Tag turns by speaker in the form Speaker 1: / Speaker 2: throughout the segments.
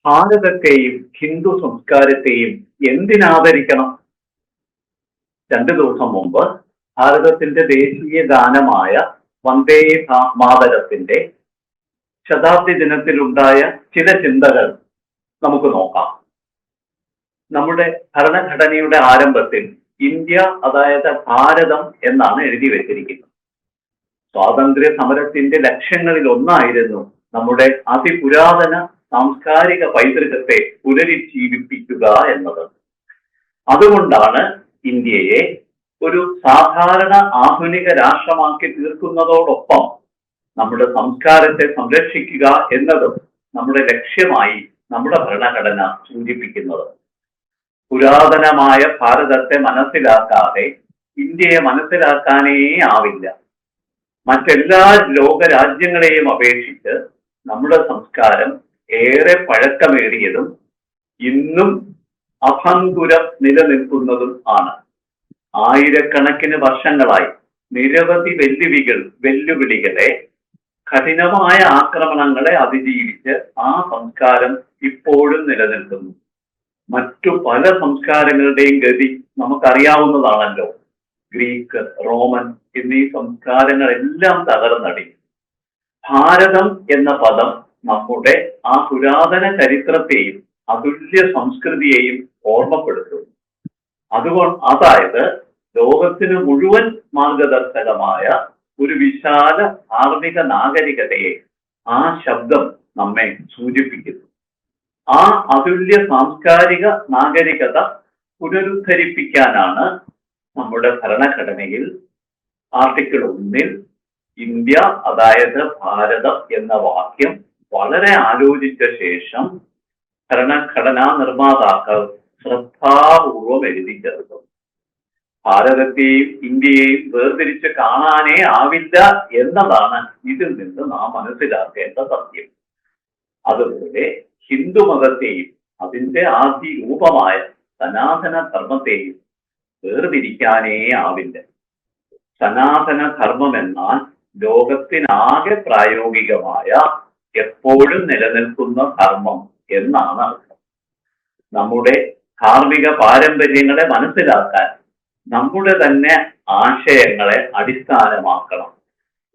Speaker 1: ഭാരതത്തെയും ഹിന്ദു സംസ്കാരത്തെയും എന്തിനാദരിക്കണം? 2 ദിവസം മുമ്പ് ഭാരതത്തിന്റെ ദേശീയ ഗാനമായ വന്ദേ മാതരത്തിന്റെ ശതാബ്ദി ദിനത്തിലുണ്ടായ ചില ചിന്തകൾ നമുക്ക് നോക്കാം. നമ്മുടെ ഭരണഘടനയുടെ ആരംഭത്തിൽ ഇന്ത്യ, അതായത് ഭാരതം എന്നാണ് എഴുതി വെച്ചിരിക്കുന്നത്. സ്വാതന്ത്ര്യ സമരത്തിന്റെ ലക്ഷ്യങ്ങളിൽ ഒന്നായിരുന്നു നമ്മുടെ അതിപുരാതന സാംസ്കാരിക പൈതൃകത്തെ പുനരുജ്ജീവിപ്പിക്കുക എന്നത്. അതുകൊണ്ടാണ് ഇന്ത്യയെ ഒരു സാധാരണ ആധുനിക രാഷ്ട്രമാക്കി തീർക്കുന്നതോടൊപ്പം നമ്മുടെ സംസ്കാരത്തെ സംരക്ഷിക്കുക എന്നതും നമ്മുടെ ലക്ഷ്യമായി നമ്മുടെ ഭരണഘടന സൂചിപ്പിക്കുന്നത്. പുരാതനമായ ഭാരതത്തെ മനസ്സിലാക്കാതെ ഇന്ത്യയെ മനസ്സിലാക്കാനേ ആവില്ല. മറ്റെല്ലാ ലോകരാജ്യങ്ങളെയും അപേക്ഷിച്ച് നമ്മുടെ സംസ്കാരം ഏറെ പഴക്കമേറിയതും ഇന്നും അഭംഗുരം നിലനിൽക്കുന്നതും ആണ്. ആയിരക്കണക്കിന് വർഷങ്ങളായി നിരവധി വെല്ലുവിളികളെ, കഠിനമായ ആക്രമണങ്ങളെ അതിജീവിച്ച് ആ സംസ്കാരം ഇപ്പോഴും നിലനിൽക്കുന്നു. മറ്റു പല സംസ്കാരങ്ങളുടെയും ഗതി നമുക്കറിയാവുന്നതാണല്ലോ. ഗ്രീക്ക്, റോമൻ എന്നീ സംസ്കാരങ്ങളെല്ലാം തകർന്നടിഞ്ഞു. ഭാരതം എന്ന പദം നമ്മുടെ ആ പുരാതന ചരിത്രത്തെയും അതുല്യ സംസ്കൃതിയെയും ഓർമ്മപ്പെടുത്തുന്നു. അതായത് ലോകത്തിന് മുഴുവൻ മാർഗദർശകമായ ഒരു വിശാല ധാർമ്മിക നാഗരികതയെ ആ ശബ്ദം നമ്മെ സൂചിപ്പിക്കുന്നു. ആ അതുല്യ സാംസ്കാരിക നാഗരികത പുനരുദ്ധരിപ്പിക്കാനാണ് നമ്മുടെ ഭരണഘടനയിൽ ആർട്ടിക്കിൾ 1 ഇന്ത്യ, അതായത് ഭാരതം എന്ന വാക്യം വളരെ ആലോചിച്ച ശേഷം ഭരണഘടനാ നിർമ്മാതാക്കൾ ശ്രദ്ധാപൂർവം എഴുതി ചേർത്തു. ഭാരതത്തെയും ഇന്ത്യയെയും വേർതിരിച്ച് കാണാനേ ആവില്ല എന്നതാണ് ഇതിൽ നിന്ന് നാം മനസ്സിലാക്കേണ്ട സത്യം. അതുപോലെ ഹിന്ദുമതത്തെയും അതിന്റെ ആദ്യ രൂപമായ സനാതന ധർമ്മത്തെയും വേർതിരിക്കാനേ ആവില്ല. സനാതന ധർമ്മം എന്നാൽ ലോകത്തിനാകെ പ്രായോഗികമായ, എപ്പോഴും നിലനിൽക്കുന്ന ധർമ്മം എന്നാണ് അർത്ഥം. നമ്മുടെ ധാർമ്മിക പാരമ്പര്യങ്ങളെ മനസ്സിലാക്കാൻ നമ്മുടെ തന്നെ ആശയങ്ങളെ അടിസ്ഥാനമാക്കണം.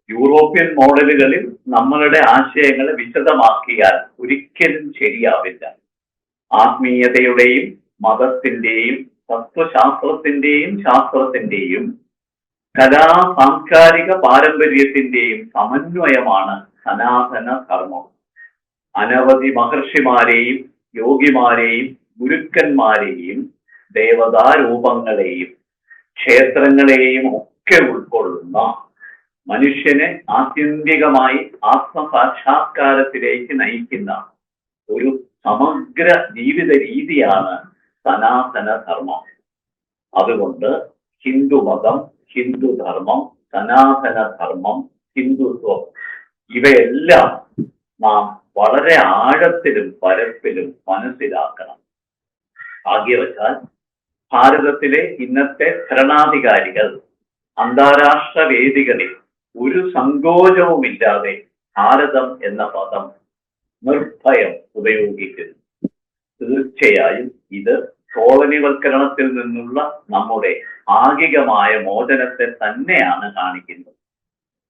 Speaker 1: യൂറോപ്യൻ മോഡലുകളിൽ നമ്മളുടെ ആശയങ്ങളെ വിശദമാക്കിയാൽ ഒരിക്കലും ശരിയാവില്ല. ആത്മീയതയുടെയും മതത്തിന്റെയും തത്വശാസ്ത്രത്തിന്റെയും ശാസ്ത്രത്തിന്റെയും കലാ സാംസ്കാരിക പാരമ്പര്യത്തിന്റെയും സമന്വയമാണ് സനാതന ധർമ്മം. അനവധി മഹർഷിമാരെയും യോഗിമാരെയും ഗുരുക്കന്മാരെയും ദേവതാരൂപങ്ങളെയും ക്ഷേത്രങ്ങളെയും ഒക്കെ ഉൾക്കൊള്ളുന്ന, മനുഷ്യനെ ആത്യന്തികമായി ആത്മസാക്ഷാത്കാരത്തിലേക്ക് നയിക്കുന്ന ഒരു സമഗ്ര ജീവിത രീതിയാണ് സനാതന ധർമ്മം. അതുകൊണ്ട് ഹിന്ദുമതം, ഹിന്ദുധർമ്മം, സനാതന ധർമ്മം, ഹിന്ദുത്വം ഇവയെല്ലാം നാം വളരെ ആഴത്തിലും പരപ്പിലും മനസ്സിലാക്കണം. ഭാഗ്യവശാൽ ഭാരതത്തിലെ ഇന്നത്തെ ഭരണാധികാരികൾ അന്താരാഷ്ട്ര വേദികളിൽ ഒരു സങ്കോചവുമില്ലാതെ ഭാരതം എന്ന പദം നിർഭയം ഉപയോഗിക്കുന്നു. തീർച്ചയായും ഇത് കോളനിവൽക്കരണത്തിൽ നിന്നുള്ള നമ്മുടെ ഭാഗികമായ മോചനത്തെ തന്നെയാണ് കാണിക്കുന്നത്.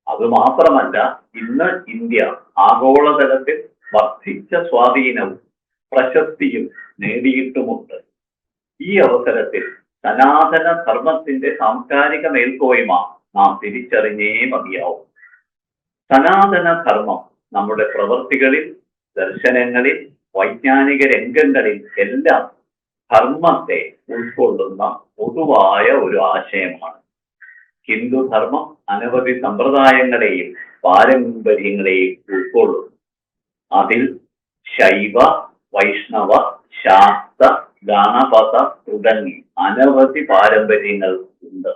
Speaker 1: അതുമാത്രമല്ല, ഇന്ന് ഇന്ത്യ ആഗോളതലത്തിൽ വർദ്ധിച്ച സ്വാധീനവും പ്രശസ്തിയും നേടിയിട്ടുമുണ്ട്. ഈ അവസരത്തിൽ സനാതന ധർമ്മത്തിന്റെ സാംസ്കാരിക മേൽക്കോയ്മ നാം തിരിച്ചറിഞ്ഞേ മതിയാവും. സനാതന ധർമ്മം നമ്മുടെ പ്രവൃത്തികളിൽ, ദർശനങ്ങളിൽ, വൈജ്ഞാനിക രംഗങ്ങളിൽ എല്ലാം ധർമ്മത്തെ ഉൾക്കൊള്ളുന്ന പൊതുവായ ഒരു ആശയമാണ്. ഹിന്ദുധർമ്മം അനവധി സമ്പ്രദായങ്ങളെയും പാരമ്പര്യങ്ങളെയും ഉൾക്കൊള്ളുന്നു. അതിൽ ശൈവ, വൈഷ്ണവ, ശാക്ത, ഗണപത തുടങ്ങി അനവധി പാരമ്പര്യങ്ങൾ ഉണ്ട്.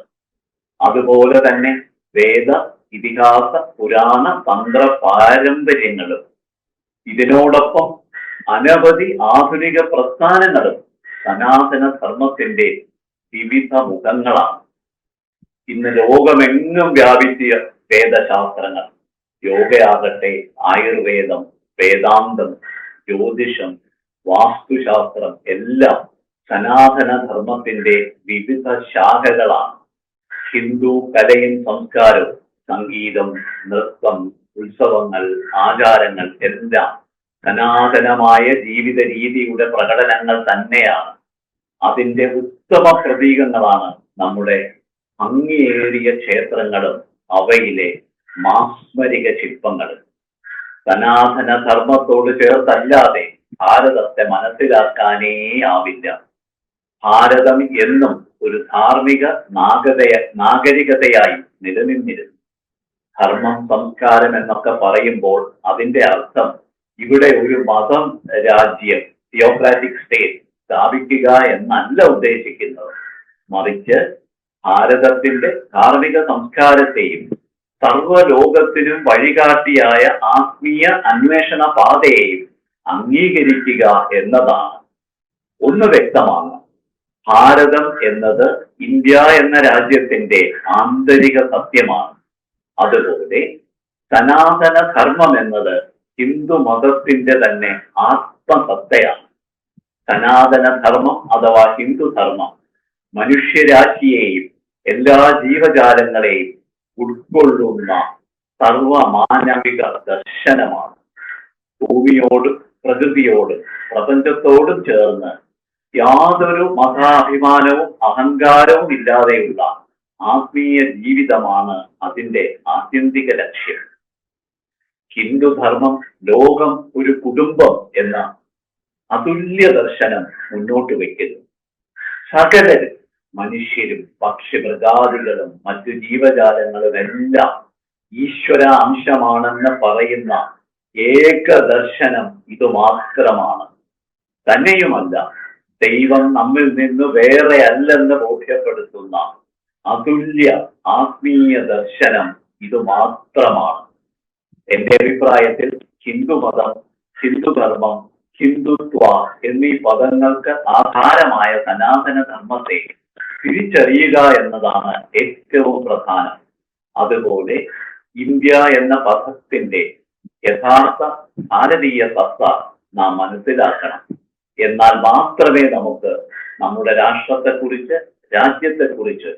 Speaker 1: അതുപോലെ തന്നെ വേദ, ഇതിഹാസ, പുരാണ, തന്ത്ര പാരമ്പര്യങ്ങളും ഇതിനോടൊപ്പം അനവധി ആധുനിക പ്രസ്ഥാനങ്ങളും സനാതന ധർമ്മത്തിന്റെ വിവിധ മുഖങ്ങളാണ്. ഇന്ന് ലോകമെങ്ങും വ്യാപിച്ച വേദശാസ്ത്രങ്ങൾ, യോഗയാകട്ടെ, ആയുർവേദം, വേദാന്തം, ജ്യോതിഷം, വാസ്തുശാസ്ത്രം എല്ലാം സനാതന ധർമ്മത്തിന്റെ വിവിധ ശാഖകളാണ്. ഹിന്ദു കലയും സംസ്കാരവും, സംഗീതം, നൃത്തം, ഉത്സവങ്ങൾ, ആചാരങ്ങൾ എല്ലാം സനാതനമായ ജീവിത രീതിയുടെ പ്രകടനങ്ങൾ തന്നെയാണ്. അതിന്റെ ഉത്തമ പ്രതീകങ്ങളാണ് നമ്മുടെ ഭംഗിയേറിയ ക്ഷേത്രങ്ങളും അവയിലെ മാസ്മരിക ശില്പങ്ങളും. സനാതന ധർമ്മത്തോട് ചേർത്തല്ലാതെ ഭാരതത്തെ മനസ്സിലാക്കാനേ ആവില്ല. ഭാരതം എന്നും ഒരു ധാർമ്മിക നാഗരികതയായി നിലനിന്നിരുന്നു. ധർമ്മം, സംസ്കാരം എന്നൊക്കെ പറയുമ്പോൾ അതിന്റെ അർത്ഥം ഇവിടെ ഒരു മതം, രാജ്യം, തിയോക്രാറ്റിക് സ്റ്റേറ്റ് സ്ഥാപിക്കുക എന്നല്ല ഉദ്ദേശിക്കുന്നത്. മറിച്ച് ഭാരതത്തിന്റെ ധാർമ്മിക സംസ്കാരത്തെയും സർവ്വലോകത്തിനും വഴികാട്ടിയായ ആത്മീയ അന്വേഷണ പാതയെയും അംഗീകരിക്കുക എന്നതാണ്. ഒന്ന് വ്യക്തമാണ്, ഭാരതം എന്നത് ഇന്ത്യ എന്ന രാജ്യത്തിന്റെ ആന്തരിക സത്യമാണ്. അതുപോലെ സനാതന ധർമ്മം എന്നത് ഹിന്ദു മതത്തിന്റെ തന്നെ ആത്മസത്തയാണ്. സനാതന ധർമ്മം അഥവാ ഹിന്ദുധർമ്മം മനുഷ്യരാശിയെയും എല്ലാ ജീവജാലങ്ങളെയും ഉൾക്കൊള്ളുന്ന സർവമാനവിക ദർശനമാണ്. ഭൂമിയോടും പ്രകൃതിയോടും പ്രപഞ്ചത്തോടും ചേർന്ന് യാതൊരു മതാഭിമാനവും അഹങ്കാരവും ഇല്ലാതെയുള്ള ആത്മീയ ജീവിതമാണ് അതിന്റെ ആത്യന്തിക ലക്ഷ്യം. ഹിന്ദുധർമ്മം ലോകം ഒരു കുടുംബം എന്ന അതുല്യ ദർശനം മുന്നോട്ട് വയ്ക്കുന്നു. സകലരും, മനുഷ്യരും പക്ഷിമൃഗാദികളും മറ്റു ജീവജാലങ്ങളും എല്ലാം ഈശ്വര അംശമാണെന്ന് പറയുന്ന ഏക ദർശനം ഇത് മാത്രമാണ്. തന്നെയുമല്ല, ദൈവം നമ്മിൽ നിന്ന് വേറെ അല്ലെന്ന് ബോധ്യപ്പെടുത്തുന്ന അതുല്യ ആത്മീയ ദർശനം ഇത് മാത്രമാണ്. എന്റെ അഭിപ്രായത്തിൽ ഹിന്ദുമതം, ഹിന്ദുധർമ്മം, ഹിന്ദുത്വ എന്നീ പദങ്ങൾക്ക് ആധാരമായ സനാതന ധർമ്മത്തെ തിരിച്ചറിയുക എന്നതാണ് ഏറ്റവും പ്രധാനം. അതുപോലെ ഇന്ത്യ എന്ന പദത്തിന്റെ യഥാർത്ഥ ഭാരതീയ സത്ത നാം മനസ്സിലാക്കണം. എന്നാൽ മാത്രമേ നമുക്ക് നമ്മുടെ രാഷ്ട്രത്തെക്കുറിച്ച്, രാജ്യത്തെക്കുറിച്ച്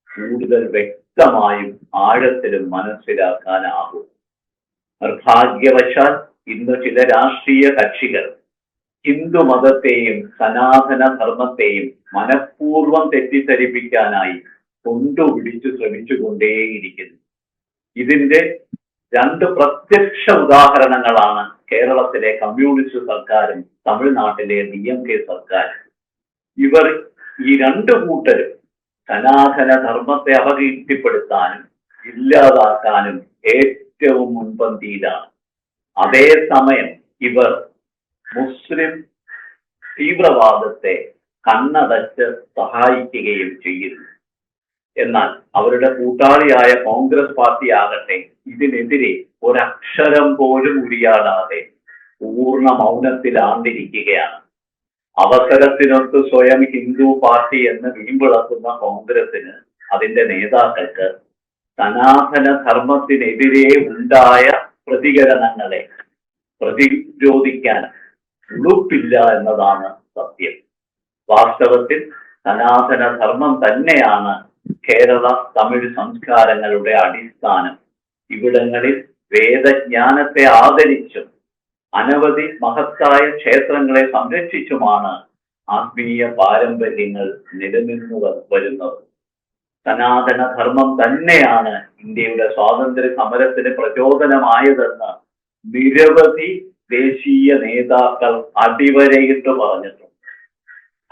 Speaker 1: കൂടുതൽ വ്യക്തമായും ആഴത്തിലും മനസ്സിലാക്കാനാകൂ. നിർഭാഗ്യവശാൽ ഇന്ന് ചില രാഷ്ട്രീയ കക്ഷികൾ ഹിന്ദു മതത്തെയും സനാതന ധർമ്മത്തെയും മനഃപൂർവ്വം തെറ്റിദ്ധരിപ്പിക്കാനായി കൊണ്ടുപിടിച്ചു ശ്രമിച്ചുകൊണ്ടേയിരിക്കുന്നു. ഇതിന്റെ രണ്ട് പ്രത്യക്ഷ ഉദാഹരണങ്ങളാണ് കേരളത്തിലെ കമ്മ്യൂണിസ്റ്റ് സർക്കാരും തമിഴ്നാട്ടിലെ DMK സർക്കാരും. ഇവർ ഈ രണ്ടു കൂട്ടരും സനാതന ധർമ്മത്തെ അപകീർത്തിപ്പെടുത്താനും ഇല്ലാതാക്കാനും ഏറ്റവും മുൻപന്തിയിലാണ്. അതേസമയം ഇവർ മുസ്ലിം തീവ്രവാദത്തെ കണ്ണടച്ച് സഹായിക്കുകയും ചെയ്യുന്നു. എന്നാൽ അവരുടെ കൂട്ടാളിയായ കോൺഗ്രസ് പാർട്ടി ആകട്ടെ ഇതിനെതിരെ ഒരക്ഷരം പോലും ഉരിയാടാതെ പൂർണ്ണ മൗനത്തിലാണ്ടിരിക്കുകയാണ്. അവസരത്തിനൊത്ത് സ്വയം ഹിന്ദു പാർട്ടി എന്ന് വീമ്പിളക്കുന്ന കോൺഗ്രസിന്, അതിന്റെ നേതാക്കൾക്ക് സനാതന ധർമ്മത്തിനെതിരെ ഉണ്ടായ പ്രതികരണങ്ങളെ പ്രതിരോധിക്കാൻ ഉളുപ്പില്ല എന്നതാണ് സത്യം. വാസ്തവത്തിൽ സനാതന ധർമ്മം തന്നെയാണ് കേരള തമിഴ് സംസ്കാരങ്ങളുടെ അടിസ്ഥാനം. ഇവിടങ്ങളിൽ വേദജ്ഞാനത്തെ ആദരിച്ചും അനവധി മഹത്തായ ക്ഷേത്രങ്ങളെ സംരക്ഷിച്ചുമാണ് ആത്മീയ പാരമ്പര്യങ്ങൾ നിലനിന്നു വരുന്നത്. സനാതന ധർമ്മം തന്നെയാണ് ഇന്ത്യയുടെ സ്വാതന്ത്ര്യ സമരത്തിന് പ്രചോദനമായതെന്ന് നിരവധി ദേശീയ നേതാക്കൾ അടിവരയിട്ട് പറഞ്ഞിട്ടുണ്ട്.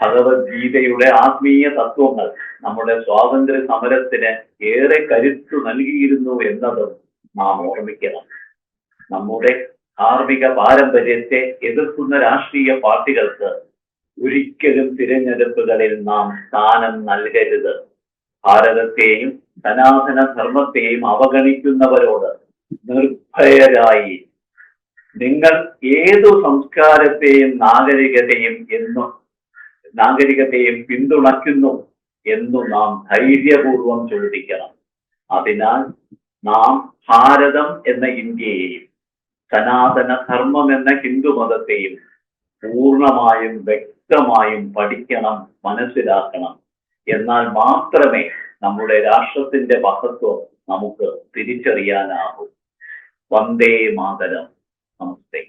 Speaker 1: ഭഗവത്ഗീതയുടെ ആത്മീയ തത്വങ്ങൾ നമ്മുടെ സ്വാതന്ത്ര്യ സമരത്തിന് ഏറെ കരുത്തു നൽകിയിരുന്നു എന്നതും നാം ഓർമ്മിക്കണം. നമ്മുടെ ധാർമ്മിക പാരമ്പര്യത്തെ എതിർക്കുന്ന രാഷ്ട്രീയ പാർട്ടികൾക്ക് ഒരിക്കലും തിരഞ്ഞെടുപ്പുകളിൽ നാം സ്ഥാനം നൽകരുത്. ഭാരതത്തെയും സനാതന ധർമ്മത്തെയും അവഗണിക്കുന്നവരോട് നിർഭയരായി നിങ്ങൾ ഏതു സംസ്കാരത്തെയും നാഗരികതയെയും പിന്തുണയ്ക്കുന്നു എന്നു നാം ധൈര്യപൂർവം ചോദിക്കണം. അതിനാൽ നാം ഭാരതം എന്ന ഇന്ത്യയെയും സനാതന ധർമ്മം എന്ന ഹിന്ദുമതത്തെയും പൂർണ്ണമായും വ്യക്തമായും പഠിക്കണം, മനസ്സിലാക്കണം. എന്നാൽ മാത്രമേ നമ്മുടെ രാഷ്ട്രത്തിന്റെ മഹത്വം നമുക്ക് തിരിച്ചറിയാനാകൂ. വന്ദേ മാതരം. നമസ്തേ.